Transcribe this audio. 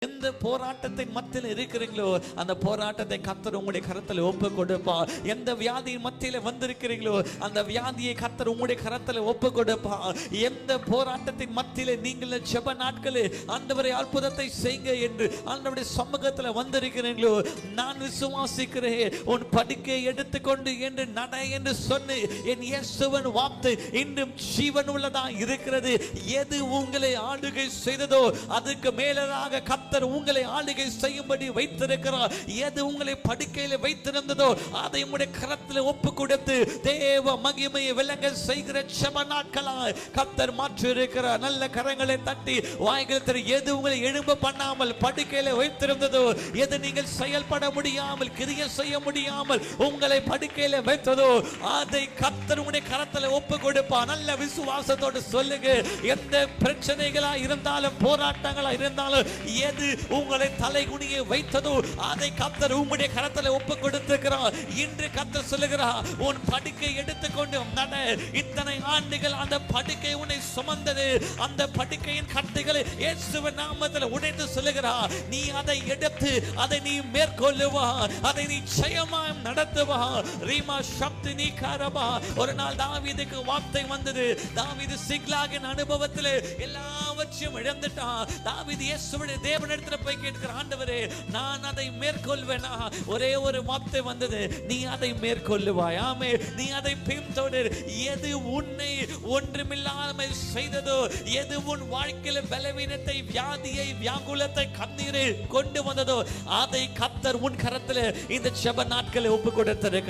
எந்த போராட்டத்தின் மத்தியில் இருக்கிறீங்களோ அந்த போராட்டத்தை கர்த்தர் உங்களுடைய கரத்தில் ஒப்பு கொடுப்பார். எந்த வியாதியின் மத்தியில வந்திருக்கிறீங்களோ அந்த வியாதியை கர்த்தர் உங்களுடைய கரத்தில் ஒப்பு கொடுப்பார். எந்த போராட்டத்தின் மத்தியில நீங்கள் ஜெப நாட்களில் ஆண்டவரே அற்புதத்தை செய்யுங்க என்று ஆண்டவருடைய சமூகத்தில் வந்திருக்கிறீங்களோ நான் விசுவாசிக்கிறேன். உன் படுக்கையை எடுத்துக்கொண்டு என்று நட என்று சொன்னு என் இயேசுவின் வார்த்தை இன்றும் ஜீவன் உள்ளதா இருக்கிறது. எது உங்களை ஆளுகை செய்ததோ அதுக்கு மேலாக கர்த்தர் உங்களை ஆளுகை செய்யும்படி வைத்திருக்கிறார். எது உங்களை படுக்கையில வைத்திருந்ததோ அதை உங்களுடைய கரத்தில் ஒப்பு கொடுத்து தேவ மகிமையை விளங்க செய்கிற ஜெப நாட்களாய் கர்த்தர் மாற்றி இருக்கிறார். நல்ல கரங்களை தட்டி வாய்கள் திற. எது உங்களை எழும்ப பண்ணாமல் படுக்கையில வைத்திருந்ததோ, எது நீங்கள் செயல்பட முடியாமல் கிரியை செய்ய முடியாமல் உங்களை படுக்கையில வைத்ததோ அதை கர்த்தர் உங்களுடைய கரத்தில் ஒப்பு கொடுப்பார். நல்ல விசுவாசத்தோடு சொல்லுங்க. எந்த பிரச்சனைகளா இருந்தாலும் போராட்டங்களா இருந்தாலும் எது உங்களை தலைகுனிய வைத்ததோ அதை கர்த்தர் உங்களுடைய கரத்தில் ஒப்பு கொடுத்திருக்கிறார். இன்று கர்த்தர் சொல்லுகிறார், உன் படுக்கை எடுத்துக்கொண்டு நட. இத்தனை ஆண்டுகள் அந்த படுக்கை உன்னை சுமந்தது. அந்த படுக்கையின் கட்டுகளை இயேசுவின் நாமத்தில் உடைத்து சொல்லுகிறார், நீ அதை எடுத்து அதை நீ மேற்கொள்ளுவா, அதை நீ ஜெயமாய் நடத்துவா. ரீமா சக்தி நீ காரபா. ஒரு நாள் தாவீதுக்கு வார்த்தை வந்தது. தாவீது சிக்லாகின் அனுபவத்தில் எல்லாவற்றையும் இழந்துட்டான். தாவீது இயேசுவின் தேவனிடத்துல போய் கேட்கிற, ஆண்டவரே நான் அதை மேற்கொள்வேனா? ஒரே ஒரு வார்த்தை வந்தது, நீ அதை மேற்கொள்ளுவாய். ஆமே, நீ அதை பின்தொடர். எது உன்னை ஒன்றுமில்லாமல் செய்ததோ, எது உன் வாழ்க்கையில பலவீனத்தை வியாதியை வியாகுலத்தை கண்ணீரை கொண்டு வந்ததோ அதை கர்த்தர் உன் கரத்தில் இந்த ஜெப நாட்களை ஒப்பு கொடுத்திருக்கிறார்.